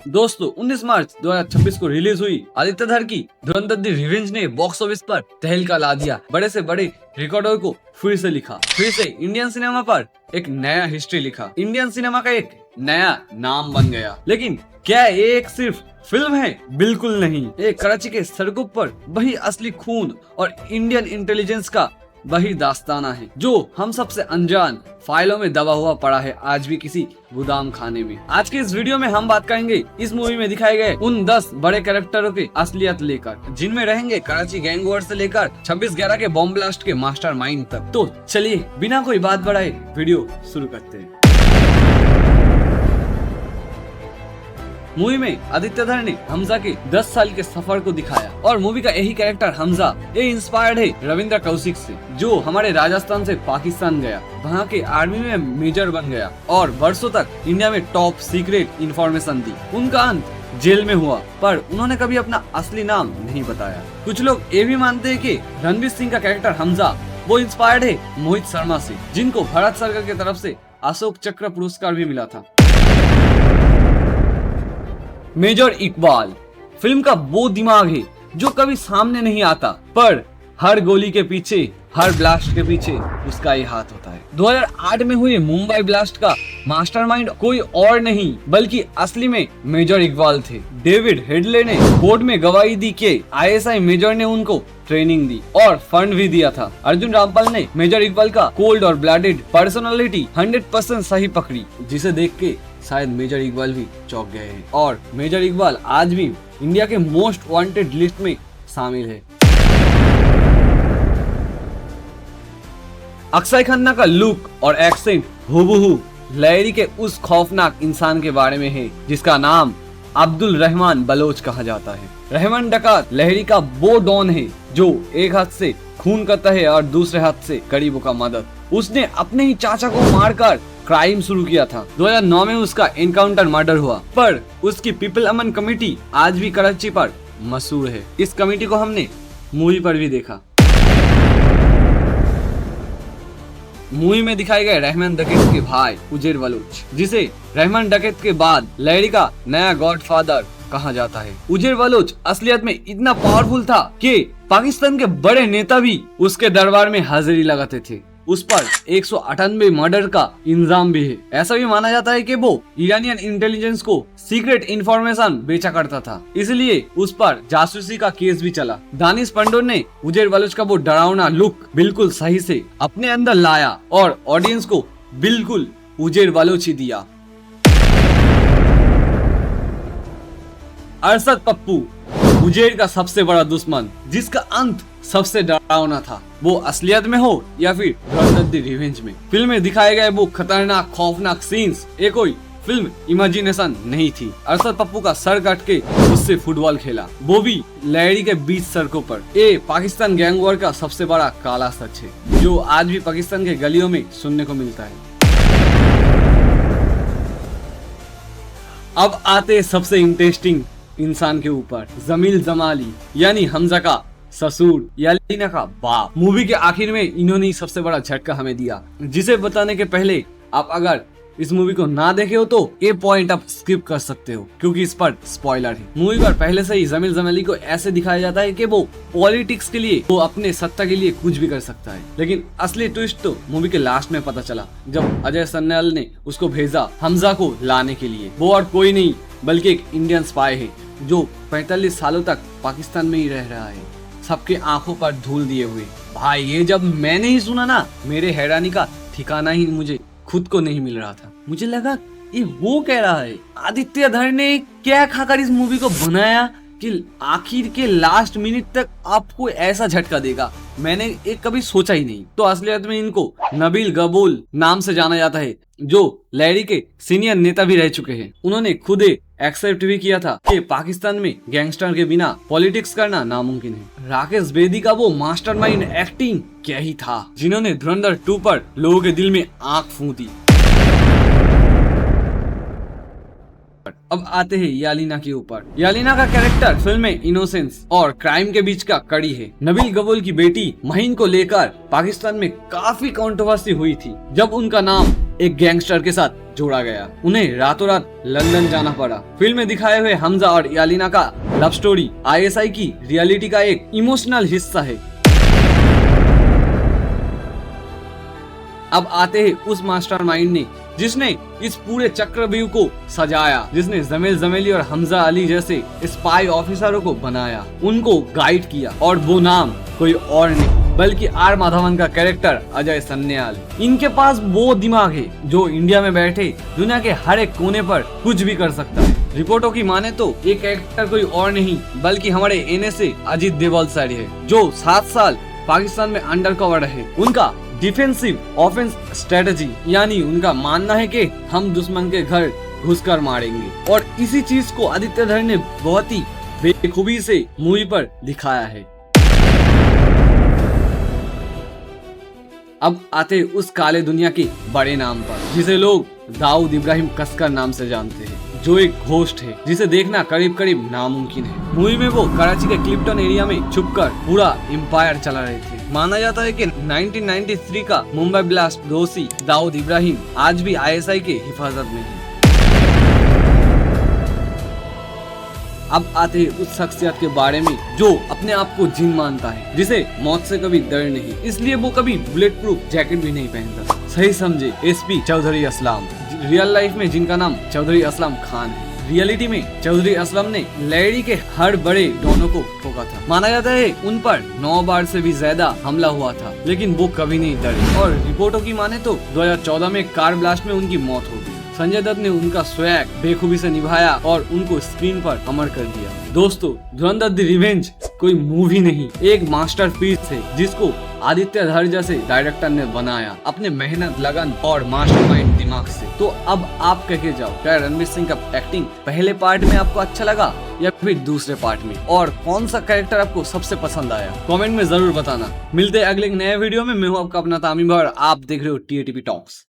दोस्तों 19 मार्च 2026 को रिलीज हुई आदित्य धर की धुरंधर द रिवेंज ने बॉक्स ऑफिस पर तहलका ला दिया। बड़े से बड़े रिकॉर्डर को फिर से लिखा, फिर से इंडियन सिनेमा पर एक नया हिस्ट्री लिखा। इंडियन सिनेमा का एक नया नाम बन गया। लेकिन क्या ये एक सिर्फ फिल्म है? बिल्कुल नहीं। एक कराची के सड़कों पर वही असली खून और इंडियन इंटेलिजेंस का वही दास्ताना है जो हम सबसे अनजान फाइलों में दबा हुआ पड़ा है आज भी किसी गोदाम खाने में। आज के इस वीडियो में हम बात करेंगे इस मूवी में दिखाए गए उन 10 बड़े कैरेक्टरों की असलियत लेकर, जिनमें रहेंगे कराची गैंग वॉर से लेकर 26/11 के बॉम्ब ब्लास्ट के मास्टरमाइंड तक। तो चलिए बिना कोई बात बढ़ाए वीडियो शुरू करते हैं। मूवी में आदित्य धर ने हमजा के 10 साल के सफर को दिखाया और मूवी का यही कैरेक्टर हमजा ये इंस्पायर्ड है रविंद्र कौशिक से, जो हमारे राजस्थान से पाकिस्तान गया, वहाँ के आर्मी में मेजर बन गया और वर्षों तक इंडिया में टॉप सीक्रेट इंफॉर्मेशन दी। उनका अंत जेल में हुआ, पर उन्होंने कभी अपना असली नाम नहीं बताया। कुछ लोग ये भी मानते हैं कि रणवीर सिंह का कैरेक्टर हमजा वो इंस्पायर्ड है मोहित शर्मा से, जिनको भारत सरकार की तरफ से अशोक चक्र पुरस्कार भी मिला था। मेजर इकबाल फिल्म का वो दिमाग है जो कभी सामने नहीं आता, पर हर गोली के पीछे, हर ब्लास्ट के पीछे उसका ही हाथ होता है। 2008 में हुए मुंबई ब्लास्ट का मास्टरमाइंड कोई और नहीं बल्कि असली में मेजर इकबाल थे। डेविड हेडले ने कोर्ट में गवाही दी कि ISI मेजर ने उनको ट्रेनिंग दी और फंड भी दिया था। अर्जुन रामपाल ने मेजर इकबाल का कोल्ड और ब्लडेड पर्सनालिटी 100% सही पकड़ी, जिसे देख के शायद मेजर इकबाल भी चौंक गए हैं। और मेजर इकबाल आज भी इंडिया के मोस्ट वांटेड लिस्ट में शामिल है। अक्षय खन्ना का लुक और एक्सेंट हूबहू लहरी के उस खौफनाक इंसान के बारे में है जिसका नाम अब्दुल रहमान बलोच कहा जाता है। रहमान डकात लहरी का वो डॉन है जो एक हाथ से खून करता है और दूसरे हाथ से गरीबों का मदद। उसने अपने ही चाचा को मारकर क्राइम शुरू किया था। 2009 में उसका एनकाउंटर मर्डर हुआ, पर उसकी पीपल अमन कमेटी आज भी कराची पर मशहूर है। इस कमेटी को हमने मूवी पर भी देखा। मूवी में दिखाए गए रहमान डकैत के भाई उजेर बलोच, जिसे रहमान डकैत के बाद लहरी का नया गॉडफादर कहा जाता है। उजेर बलोच असलियत में इतना पावरफुल था कि पाकिस्तान के बड़े नेता भी उसके दरबार में हाजिरी लगाते थे। उस पर 198 मर्डर का इल्जाम भी है। ऐसा भी माना जाता है कि वो ईरानियन इंटेलिजेंस को सीक्रेट इंफॉर्मेशन बेचा करता था, इसलिए उस पर जासूसी का केस भी चला। दानिश पंडोर ने उजेर बलोच का वो डरावना लुक बिल्कुल सही से अपने अंदर लाया और ऑडियंस को बिल्कुल उजेर बलोच ही दिया। अरशद पप्पू उजेर का सबसे बड़ा दुश्मन, जिसका अंत सबसे डरावना था, वो असलियत में हो या फिर धुरंधर द रिवेंज में। फिल्म में दिखाए गए वो खतरनाक खौफनाक सीन्स ये कोई फिल्म इमेजिनेशन नहीं थी। अरशद पप्पू का सर काट के उससे फुटबॉल खेला, वो भी लहरी के बीच सड़कों पर। ये पाकिस्तान गैंग वॉर का सबसे बड़ा काला सच है जो आज भी पाकिस्तान के गलियों में सुनने को मिलता है। अब आते सबसे इंटरेस्टिंग इंसान के ऊपर, जमील जमाली यानी हमजा का ससुर यालीना का बाप। मूवी के आखिर में इन्होंने सबसे बड़ा झटका हमें दिया, जिसे बताने के पहले आप अगर इस मूवी को ना देखे हो तो ये पॉइंट आप स्किप कर सकते हो, क्योंकि इस पर स्पॉइलर है। मूवी पर पहले से ही जमील जमाली को ऐसे दिखाया जाता है कि वो पॉलिटिक्स के लिए, वो अपने सत्ता के लिए कुछ भी कर सकता है। लेकिन असली ट्विस्ट तो मूवी के लास्ट में पता चला, जब अजय सन्याल ने उसको भेजा हमजा को लाने के लिए। वो और कोई नहीं बल्कि एक इंडियन स्पाई है जो 45 सालों तक पाकिस्तान में ही रह रहा है, सबके आंखों पर धूल दिए हुए। भाई ये जब मैंने ही सुना ना, मेरे हैरानी का ठिकाना ही मुझे खुद को नहीं मिल रहा था। मुझे लगा ये वो कह रहा है आदित्य धर ने क्या खाकर इस मूवी को बनाया कि आखिर के लास्ट मिनट तक आपको ऐसा झटका देगा। मैंने एक कभी सोचा ही नहीं। तो असलियत में इनको नबील गबूल नाम से जाना जाता है, जो लहरी के सीनियर नेता भी रह चुके हैं। उन्होंने खुद एक्सेप्ट भी किया था कि पाकिस्तान में गैंगस्टर के बिना पॉलिटिक्स करना नामुमकिन है। राकेश बेदी का वो मास्टरमाइंड एक्टिंग क्या ही था, जिन्होंने धुरंधर 2 पर लोगों के दिल में आंख फूंकी। अब आते हैं यालीना के ऊपर। यालीना का कैरेक्टर फिल्म में इनोसेंस और क्राइम के बीच का कड़ी है। नबील गबूल की बेटी महीन को लेकर पाकिस्तान में काफी कंट्रोवर्सी हुई थी जब उनका नाम एक गैंगस्टर के साथ जोड़ा गया। उन्हें रातों रात लंदन जाना पड़ा। फिल्म में दिखाए हुए हमजा और यालिना का लव स्टोरी आईएसआई की रियलिटी का एक इमोशनल हिस्सा है। अब आते हैं उस मास्टरमाइंड ने जिसने इस पूरे चक्रव्यूह को सजाया, जिसने जमील जमीली और हमजा अली जैसे स्पाई ऑफिसरों को बनाया, उनको गाइड किया, और वो नाम कोई और नहीं बल्कि आर माधवन का कैरेक्टर अजय सन्याल। इनके पास वो दिमाग है जो इंडिया में बैठे दुनिया के हर एक कोने पर कुछ भी कर सकता है। रिपोर्टों की माने तो ये कैरेक्टर कोई और नहीं बल्कि हमारे एनएसए अजीत डोभाल सर है, जो 7 साल पाकिस्तान में अंडर कवर रहे। उनका डिफेंसिव ऑफेंस स्ट्रेटजी यानी उनका मानना है कि हम दुश्मन के घर घुसकर मारेंगे, और इसी चीज को आदित्य धर ने बहुत ही बेखूबी से मूवी पर दिखाया है। अब आते उस काले दुनिया के बड़े नाम पर, जिसे लोग दाऊद इब्राहिम कसकर नाम से जानते हैं, जो एक घोस्ट है जिसे देखना करीब करीब नामुमकिन है। मूवी में वो कराची के क्लिफ्टन एरिया में छुपकर पूरा एम्पायर चला रहे थे। माना जाता है कि 1993 का मुंबई ब्लास्ट दोषी दाऊद इब्राहिम आज भी आईएसआई के हिफाजत में है। अब आते हैं उस शख्सियत के बारे में जो अपने आप को जिन मानता है, जिसे मौत से कभी डर नहीं, इसलिए वो कभी बुलेट प्रूफ जैकेट भी नहीं पहनता। सही समझे SP Chaudhary Aslam, real life में जिनका नाम चौधरी असलम खान है। रियलिटी में चौधरी असलम ने लेडी के हर बड़े डॉनों को ठोका था। माना जाता है उन पर 9 बार से भी ज्यादा हमला हुआ था, लेकिन वो कभी नहीं डरे। और रिपोर्टों की माने तो 2014 में कार ब्लास्ट में उनकी मौत हो गई। संजय दत्त ने उनका स्वैग बेखूबी से निभाया और उनको स्क्रीन पर अमर कर दिया। दोस्तों, धुरंधर द रिवेंज कोई मूवी नहीं, एक मास्टरपीस है जिसको आदित्य धर जैसे डायरेक्टर ने बनाया अपने मेहनत, लगन और मास्टरमाइंड दिमाग से। तो अब आप कह के जाओ, क्या रणवीर सिंह का एक्टिंग पहले पार्ट में आपको अच्छा लगा या फिर दूसरे पार्ट में, और कौन सा कैरेक्टर आपको सबसे पसंद आया? कमेंट में जरूर बताना। मिलते हैं अगले नए वीडियो में। मैं हूँ आपका अपना तामीम और आप देख रहे हो टीएटीपी टॉक्स।